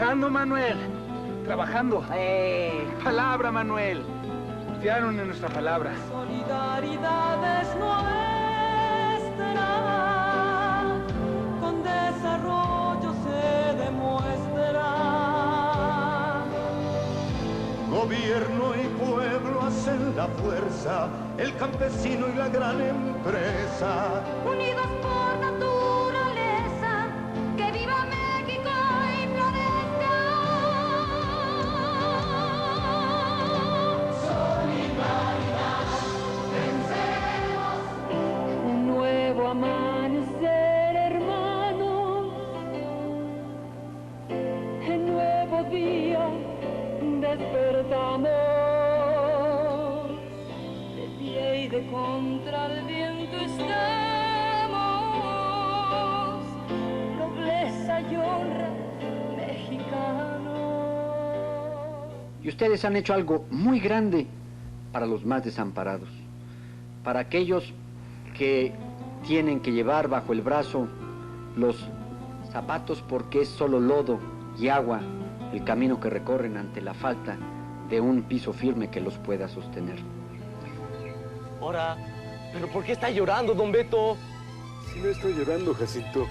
Trabajando, Manuel. Trabajando. Palabra, Manuel. Confiaron en nuestra palabra. Solidaridad es nuestra, con desarrollo se demuestra. Gobierno y pueblo hacen la fuerza, el campesino y la gran empresa. Unidos por naturaleza, que viva México y florezca. Solidaridad, venceremos. Un nuevo amanecer, hermanos, en nuevo día despertamos. De pie y de contra el viento estamos, nobleza y honra mexicanos. Y ustedes han hecho algo muy grande para los más desamparados, para aquellos que tienen que llevar bajo el brazo los zapatos porque es solo lodo y agua el camino que recorren ante la falta de un piso firme que los pueda sostener. Ahora, ¿pero por qué está llorando, don Beto? Si no estoy llorando, Jacinto.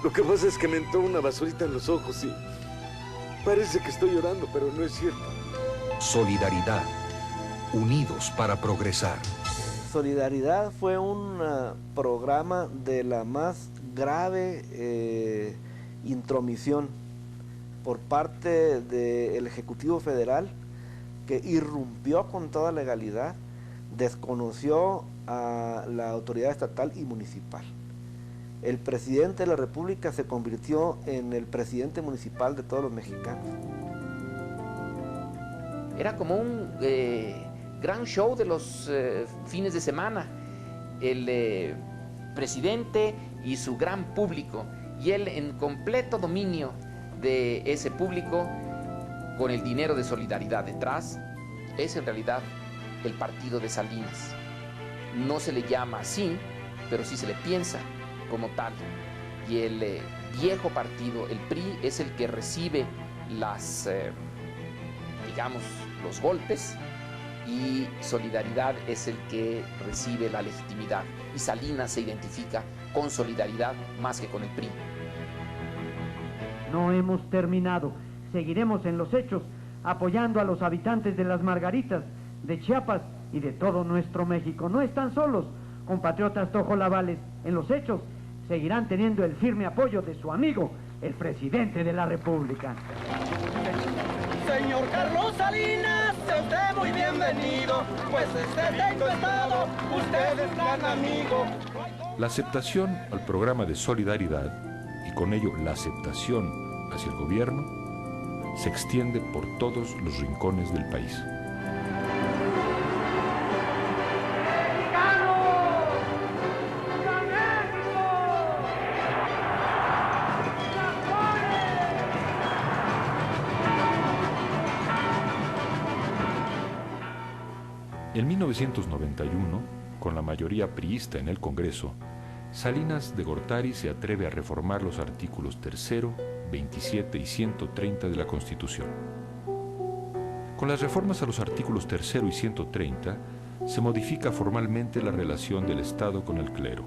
Lo que pasa es que me entró una basurita en los ojos y parece que estoy llorando, pero no es cierto. Solidaridad. Unidos para progresar. Solidaridad fue un programa de la más grave intromisión por parte del Ejecutivo Federal, que irrumpió con toda legalidad, desconoció a la autoridad estatal y municipal. El presidente de la República se convirtió en el presidente municipal de todos los mexicanos. Era como un gran show de los fines de semana. El presidente y su gran público, y él en completo dominio de ese público, con el dinero de Solidaridad detrás. Es en realidad el partido de Salinas. No se le llama así, pero sí se le piensa como tal. Y el viejo partido, el PRI, es el que recibe las, digamos, los golpes, y Solidaridad es el que recibe la legitimidad. Y Salinas se identifica con Solidaridad más que con el PRI. No hemos terminado. Seguiremos en los hechos, apoyando a los habitantes de las Margaritas, de Chiapas y de todo nuestro México. No están solos, compatriotas tojolabales. En los hechos seguirán teniendo el firme apoyo de su amigo, el presidente de la República. Señor Carlos Salinas, sea usted muy bienvenido, pues en tu estado, usted es gran amigo. La aceptación al programa de Solidaridad, y con ello la aceptación hacia el gobierno, se extiende por todos los rincones del país. En 1991, con la mayoría priista en el Congreso, Salinas de Gortari se atreve a reformar los artículos 3, 27 y 130 de la Constitución. Con las reformas a los artículos 3 y 130, se modifica formalmente la relación del Estado con el clero.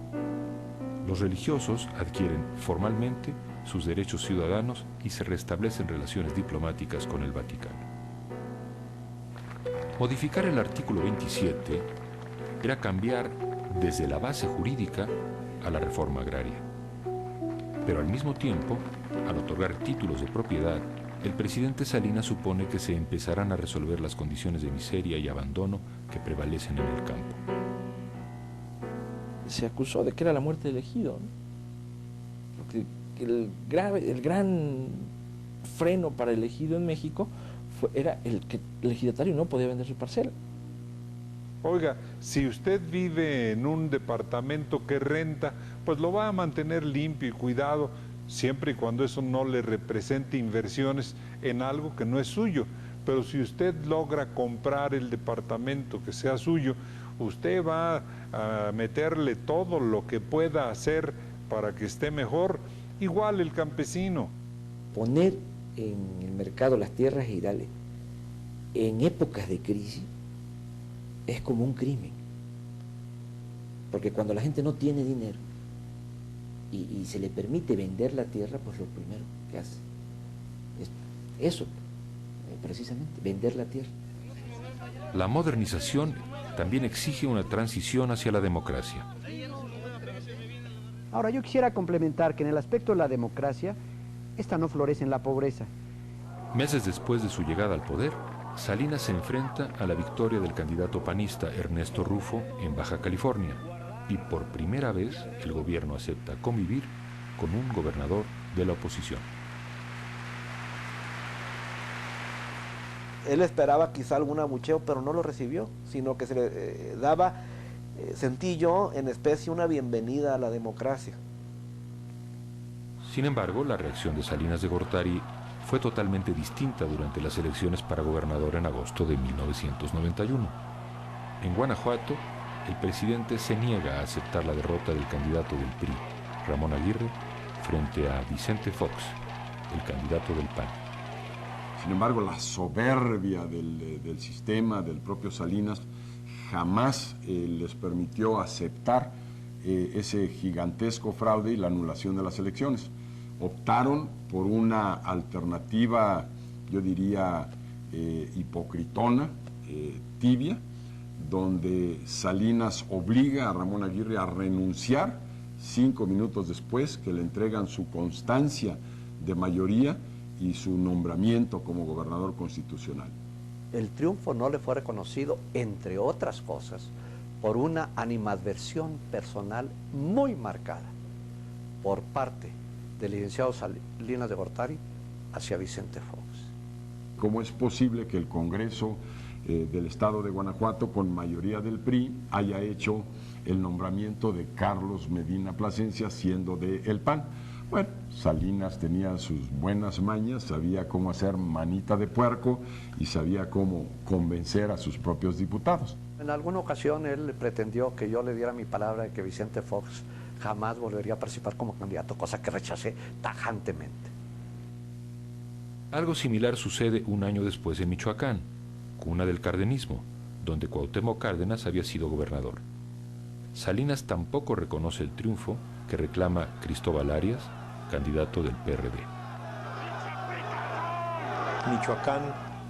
Los religiosos adquieren formalmente sus derechos ciudadanos y se restablecen relaciones diplomáticas con el Vaticano. Modificar el artículo 27 era cambiar desde la base jurídica a la reforma agraria. Pero al mismo tiempo, al otorgar títulos de propiedad, el presidente Salinas supone que se empezarán a resolver las condiciones de miseria y abandono que prevalecen en el campo. Se acusó de que era la muerte del ejido, ¿no? Porque el gran freno para el ejido en México era el que el ejidatario no podía vender su parcela. Oiga, si usted vive en un departamento que renta, pues lo va a mantener limpio y cuidado, siempre y cuando eso no le represente inversiones en algo que no es suyo. Pero si usted logra comprar el departamento que sea suyo, usted va a meterle todo lo que pueda hacer para que esté mejor, igual el campesino. poner en el mercado las tierras ejidales en épocas de crisis es como un crimen, porque cuando la gente no tiene dinero y se le permite vender la tierra, pues lo primero que hace es eso, precisamente, vender la tierra. La modernización también exige una transición hacia la democracia. Ahora, yo quisiera complementar que en el aspecto de la democracia, esta no florece en la pobreza. Meses después de su llegada al poder, Salinas se enfrenta a la victoria del candidato panista Ernesto Rufo en Baja California y por primera vez el gobierno acepta convivir con un gobernador de la oposición. Él esperaba quizá algún abucheo, pero no lo recibió, sino que se le daba, sentí yo, en especie una bienvenida a la democracia. Sin embargo, la reacción de Salinas de Gortari fue totalmente distinta durante las elecciones para gobernador en agosto de 1991. En Guanajuato, el presidente se niega a aceptar la derrota del candidato del PRI, Ramón Aguirre, frente a Vicente Fox, el candidato del PAN. Sin embargo, la soberbia del sistema, del propio Salinas, jamás les permitió aceptar ese gigantesco fraude y la anulación de las elecciones. Optaron por una alternativa, yo diría, hipocritona, tibia, donde Salinas obliga a Ramón Aguirre a renunciar 5 minutos después que le entregan su constancia de mayoría y su nombramiento como gobernador constitucional. El triunfo no le fue reconocido, entre otras cosas, por una animadversión personal muy marcada por parte del licenciado Salinas de Gortari hacia Vicente Fox. ¿Cómo es posible que el Congreso del Estado de Guanajuato, con mayoría del PRI, haya hecho el nombramiento de Carlos Medina Plasencia siendo del PAN? Bueno, Salinas tenía sus buenas mañas, sabía cómo hacer manita de puerco y sabía cómo convencer a sus propios diputados. En alguna ocasión él pretendió que yo le diera mi palabra de que Vicente Fox jamás volvería a participar como candidato, cosa que rechacé tajantemente. Algo similar sucede un año después en Michoacán, cuna del cardenismo, donde Cuauhtémoc Cárdenas había sido gobernador. Salinas tampoco reconoce el triunfo que reclama Cristóbal Arias, candidato del PRD. Michoacán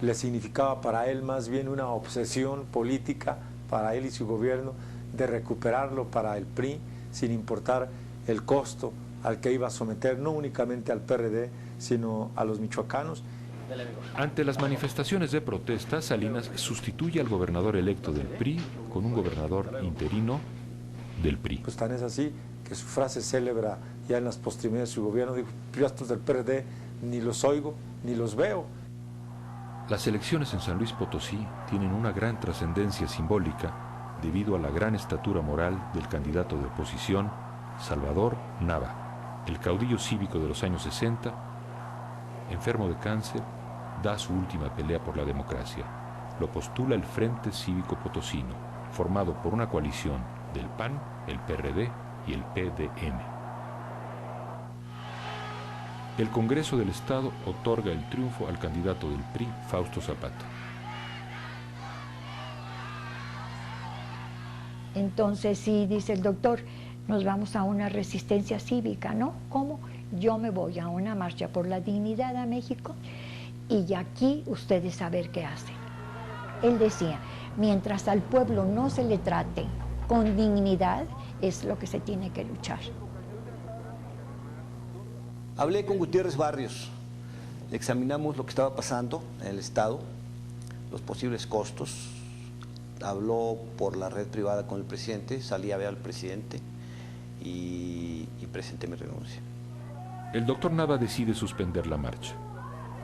le significaba para él más bien una obsesión política para él y su gobierno de recuperarlo para el PRI, sin importar el costo al que iba a someter no únicamente al PRD, sino a los michoacanos. Ante las manifestaciones de protesta, Salinas sustituye al gobernador electo del PRI con un gobernador interino del PRI. Pues tan es así que su frase célebre ya en las postrimerías de su gobierno dijo: yo a estos del PRD ni los oigo ni los veo. Las elecciones en San Luis Potosí tienen una gran trascendencia simbólica debido a la gran estatura moral del candidato de oposición, Salvador Nava, el caudillo cívico de los años 60, enfermo de cáncer, da su última pelea por la democracia. Lo postula el Frente Cívico Potosino, formado por una coalición del PAN, el PRD y el PDM. El Congreso del Estado otorga el triunfo al candidato del PRI, Fausto Zapata. Entonces sí, dice el doctor, nos vamos a una resistencia cívica, ¿no? ¿Cómo? Yo me voy a una marcha por la dignidad a México y aquí ustedes a ver qué hacen. Él decía, mientras al pueblo no se le trate con dignidad, es lo que se tiene que luchar. Hablé con Gutiérrez Barrios, examinamos lo que estaba pasando en el Estado, los posibles costos, habló por la red privada con el presidente, salí a ver al presidente y presenté mi renuncia. El doctor Nava decide suspender la marcha.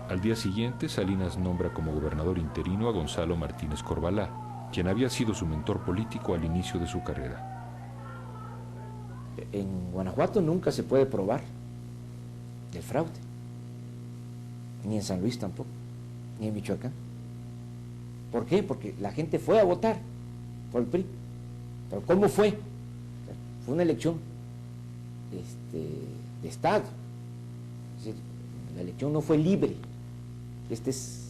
Al día siguiente, Salinas nombra como gobernador interino a Gonzalo Martínez Corbalá, quien había sido su mentor político al inicio de su carrera. En Guanajuato nunca se puede probar el fraude, ni en San Luis tampoco, ni en Michoacán. ¿Por qué? Porque la gente fue a votar por el PRI. ¿Pero cómo fue? Fue una elección de Estado. Es decir, La elección no fue libre. Esto es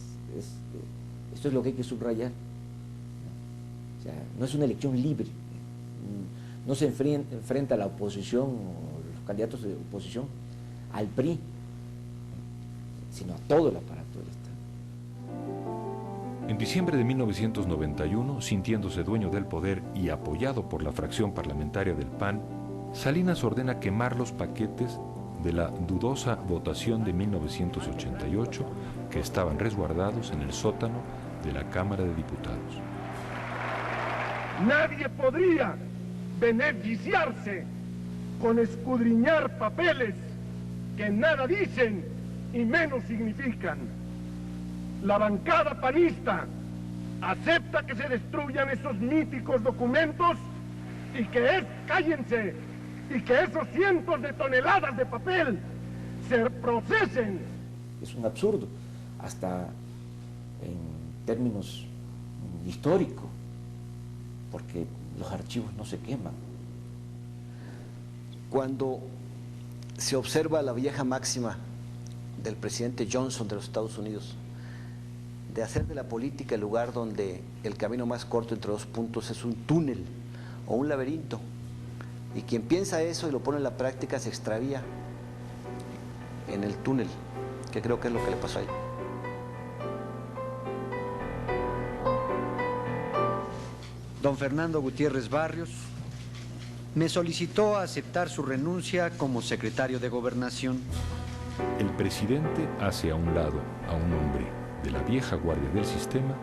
lo que hay que subrayar. O sea, no es una elección libre. No se enfrenta a la oposición o los candidatos de oposición al PRI, sino a todo el aparato del Estado. En diciembre de 1991, sintiéndose dueño del poder y apoyado por la fracción parlamentaria del PAN, Salinas ordena quemar los paquetes de la dudosa votación de 1988 que estaban resguardados en el sótano de la Cámara de Diputados. Nadie podría beneficiarse con escudriñar papeles que nada dicen y menos significan. La bancada panista acepta que se destruyan esos míticos documentos y que cállense, y que esos cientos de toneladas de papel se procesen. Es un absurdo, hasta en términos históricos, porque los archivos no se queman. Cuando se observa la vieja máxima del presidente Johnson de los Estados Unidos, de hacer de la política el lugar donde el camino más corto entre dos puntos es un túnel o un laberinto, y quien piensa eso y lo pone en la práctica se extravía en el túnel, que creo que es lo que le pasó ahí. Don Fernando Gutiérrez Barrios me solicitó aceptar su renuncia como secretario de Gobernación. El presidente hace a un lado a un hombre de la vieja guardia del sistema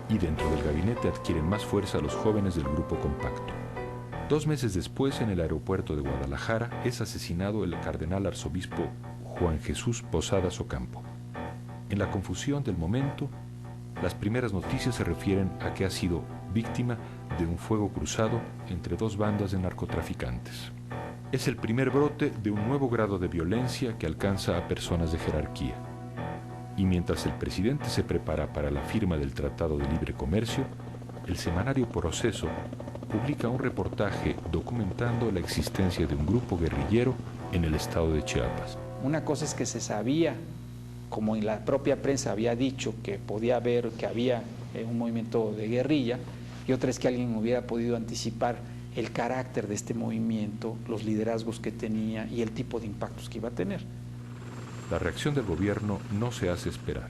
y dentro del gabinete adquieren más fuerza los jóvenes del grupo compacto. 2 meses después, en el aeropuerto de Guadalajara, es asesinado el cardenal arzobispo Juan Jesús Posadas Ocampo. En la confusión del momento, las primeras noticias se refieren a que ha sido víctima de un fuego cruzado entre 2 bandas de narcotraficantes. Es el primer brote de un nuevo grado de violencia que alcanza a personas de jerarquía. Y mientras el presidente se prepara para la firma del Tratado de Libre Comercio, el semanario Proceso publica un reportaje documentando la existencia de un grupo guerrillero en el estado de Chiapas. Una cosa es que se sabía, como en la propia prensa había dicho, que podía haber, que había un movimiento de guerrilla, y otra es que alguien hubiera podido anticipar el carácter de este movimiento, los liderazgos que tenía y el tipo de impactos que iba a tener. La reacción del gobierno no se hace esperar.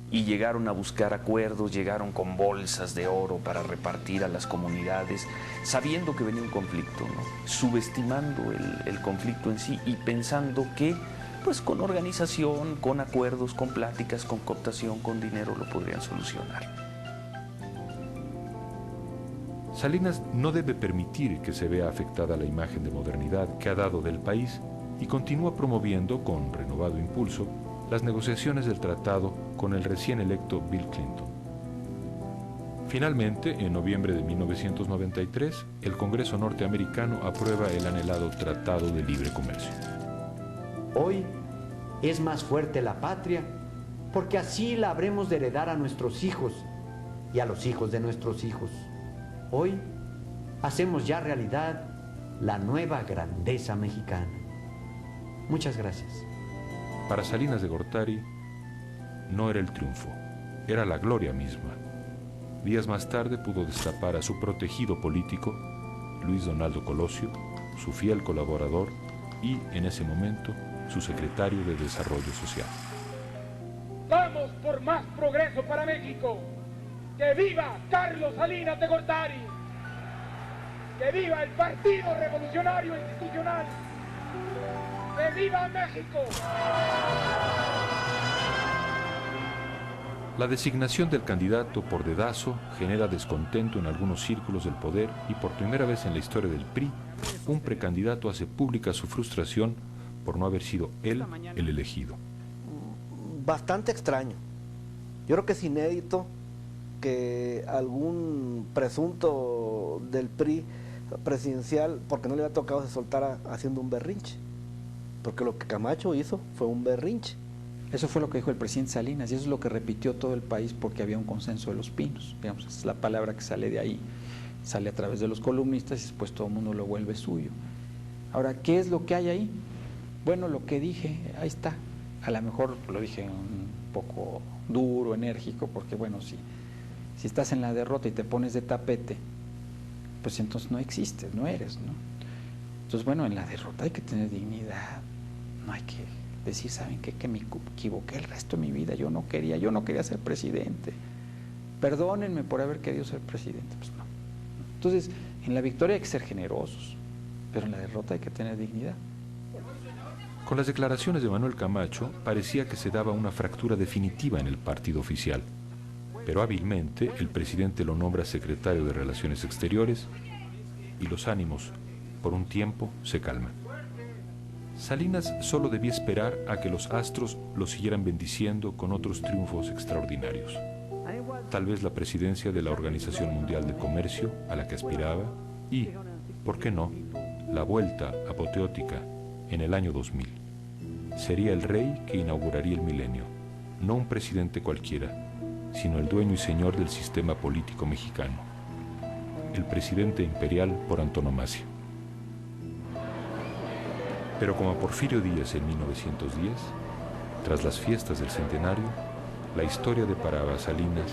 Y llegaron a buscar acuerdos, llegaron con bolsas de oro para repartir a las comunidades, sabiendo que venía un conflicto, ¿no? Subestimando el conflicto en sí y pensando que pues con organización, con acuerdos, con pláticas, con cooptación, con dinero lo podrían solucionar. Salinas no debe permitir que se vea afectada la imagen de modernidad que ha dado del país y continúa promoviendo con renovado impulso las negociaciones del tratado con el recién electo Bill Clinton. Finalmente, en noviembre de 1993, el Congreso norteamericano aprueba el anhelado Tratado de Libre Comercio. Hoy es más fuerte la patria porque así la habremos de heredar a nuestros hijos y a los hijos de nuestros hijos. Hoy hacemos ya realidad la nueva grandeza mexicana. Muchas gracias. Para Salinas de Gortari no era el triunfo, era la gloria misma. Días más tarde pudo destapar a su protegido político, Luis Donaldo Colosio, su fiel colaborador y, en ese momento, su secretario de Desarrollo Social. ¡Vamos por más progreso para México! ¡Que viva Carlos Salinas de Gortari! ¡Que viva el Partido Revolucionario Institucional! ¡Que viva México! La designación del candidato por dedazo genera descontento en algunos círculos del poder y por primera vez en la historia del PRI, un precandidato hace pública su frustración por no haber sido él el elegido. Bastante extraño. Yo creo que es inédito que algún presunto del PRI presidencial, porque no le había tocado, se soltara haciendo un berrinche. Porque lo que Camacho hizo fue un berrinche. Eso fue lo que dijo el presidente Salinas y eso es lo que repitió todo el país porque había un consenso de los pinos. Digamos, esa es la palabra que sale de ahí. Sale a través de los columnistas y después todo el mundo lo vuelve suyo. Ahora, ¿qué es lo que hay ahí? Bueno, lo que dije, ahí está. a lo mejor lo dije un poco duro, enérgico, porque bueno, si estás en la derrota y te pones de tapete, pues entonces no existes, no eres, ¿no? Entonces, bueno, en la derrota hay que tener dignidad, no hay que decir, ¿saben qué? Que me equivoqué el resto de mi vida, yo no quería ser presidente, perdónenme por haber querido ser presidente, pues no. Entonces, en la victoria hay que ser generosos, pero en la derrota hay que tener dignidad. Con las declaraciones de Manuel Camacho parecía que se daba una fractura definitiva en el partido oficial, pero hábilmente el presidente lo nombra secretario de Relaciones Exteriores y los ánimos, por un tiempo, se calman. Salinas solo debía esperar a que los astros lo siguieran bendiciendo con otros triunfos extraordinarios. Tal vez la presidencia de la Organización Mundial de Comercio a la que aspiraba y, ¿por qué no?, la vuelta apoteótica en el año 2000. Sería el rey que inauguraría el milenio, no un presidente cualquiera, sino el dueño y señor del sistema político mexicano, el presidente imperial por antonomasia. Pero como a Porfirio Díaz en 1910, tras las fiestas del centenario, la historia deparaba a Salinas,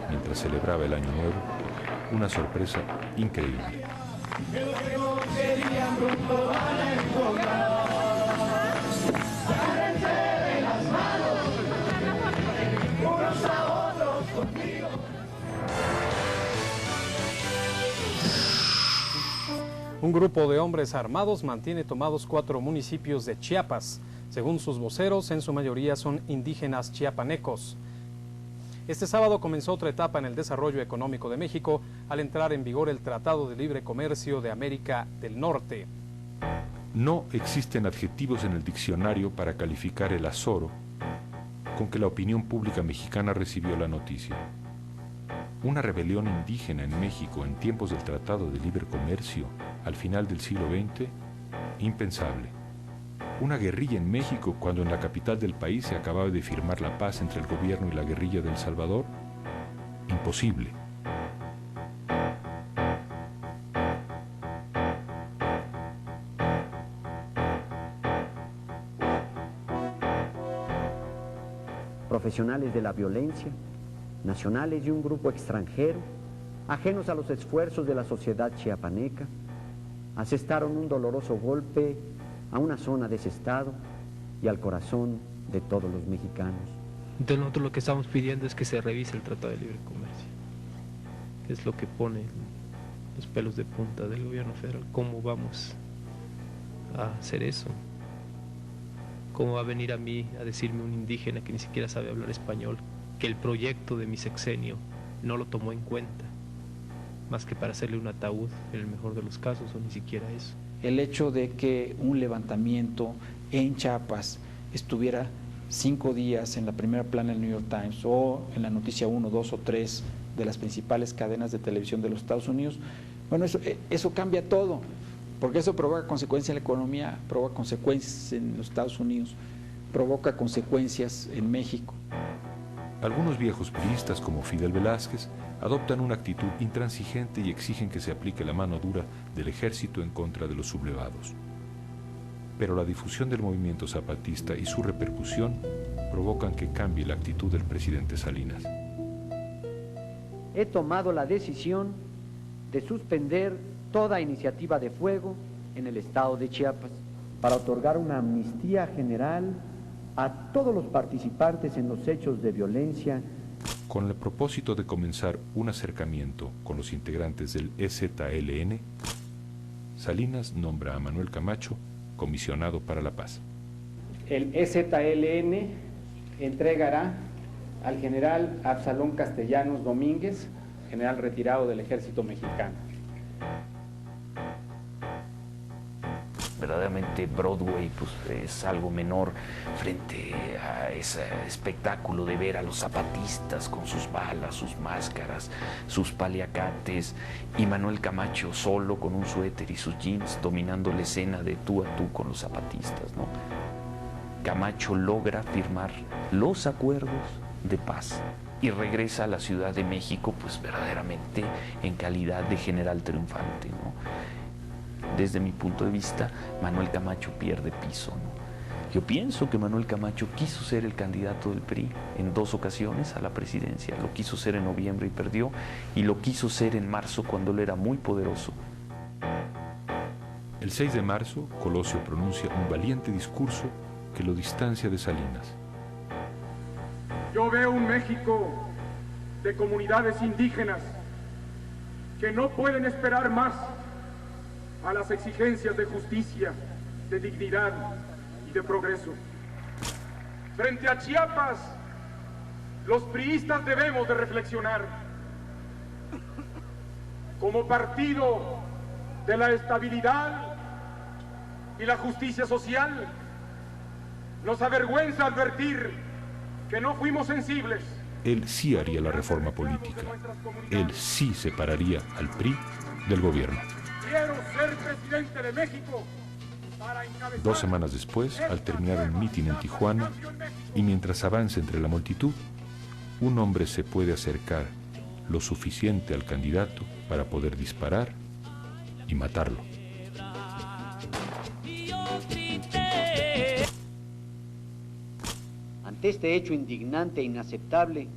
mientras celebraba el Año Nuevo, una sorpresa increíble. Un grupo de hombres armados mantiene tomados 4 municipios de Chiapas. Según sus voceros, en su mayoría son indígenas chiapanecos. Este sábado comenzó otra etapa en el desarrollo económico de México al entrar en vigor el Tratado de Libre Comercio de América del Norte. No existen adjetivos en el diccionario para calificar el azoro con que la opinión pública mexicana recibió la noticia. Una rebelión indígena en México en tiempos del Tratado de Libre Comercio al final del siglo XX, impensable. Una guerrilla en México cuando en la capital del país se acababa de firmar la paz entre el gobierno y la guerrilla de El Salvador, imposible. Profesionales de la violencia, nacionales y un grupo extranjero, ajenos a los esfuerzos de la sociedad chiapaneca, asestaron un doloroso golpe a una zona de ese estado y al corazón de todos los mexicanos. Entonces nosotros lo que estamos pidiendo es que se revise el Tratado de Libre Comercio, que es lo que pone los pelos de punta del gobierno federal. ¿Cómo vamos a hacer eso? ¿Cómo va a venir a mí a decirme un indígena que ni siquiera sabe hablar español que el proyecto de mi sexenio no lo tomó en cuenta, más que para hacerle un ataúd en el mejor de los casos, o ni siquiera eso? El hecho de que un levantamiento en Chiapas estuviera 5 días en la primera plana del New York Times o en la noticia 1, 2 o 3 de las principales cadenas de televisión de los Estados Unidos, bueno, eso cambia todo, porque eso provoca consecuencias en la economía, provoca consecuencias en los Estados Unidos, provoca consecuencias en México. Algunos viejos priistas como Fidel Velázquez adoptan una actitud intransigente y exigen que se aplique la mano dura del ejército en contra de los sublevados. Pero la difusión del movimiento zapatista y su repercusión provocan que cambie la actitud del presidente Salinas. He tomado la decisión de suspender toda iniciativa de fuego en el estado de Chiapas para otorgar una amnistía general a todos los participantes en los hechos de violencia. Con el propósito de comenzar un acercamiento con los integrantes del EZLN, Salinas nombra a Manuel Camacho comisionado para la paz. El EZLN entregará al general Absalón Castellanos Domínguez, general retirado del ejército mexicano. Verdaderamente Broadway pues, es algo menor frente a ese espectáculo de ver a los zapatistas con sus balas, sus máscaras, sus paliacates, y Manuel Camacho solo con un suéter y sus jeans dominando la escena de tú a tú con los zapatistas, ¿no? Camacho logra firmar los acuerdos de paz y regresa a la Ciudad de México pues verdaderamente en calidad de general triunfante, ¿no? Desde mi punto de vista, Manuel Camacho pierde piso, ¿no? Yo pienso que Manuel Camacho quiso ser el candidato del PRI en 2 ocasiones a la presidencia. Lo quiso ser en noviembre y perdió, y lo quiso ser en marzo cuando él era muy poderoso. El 6 de marzo, Colosio pronuncia un valiente discurso que lo distancia de Salinas. Yo veo un México de comunidades indígenas que no pueden esperar más a las exigencias de justicia, de dignidad y de progreso. Frente a Chiapas, los priistas debemos de reflexionar. Como partido de la estabilidad y la justicia social, nos avergüenza advertir que no fuimos sensibles. Él sí haría la reforma política. Él sí separaría al PRI del gobierno. Quiero ser presidente de México. 2 semanas después, al terminar un mitin en Tijuana, y mientras avanza entre la multitud, un hombre se puede acercar lo suficiente al candidato para poder disparar y matarlo. Ante este hecho indignante e inaceptable,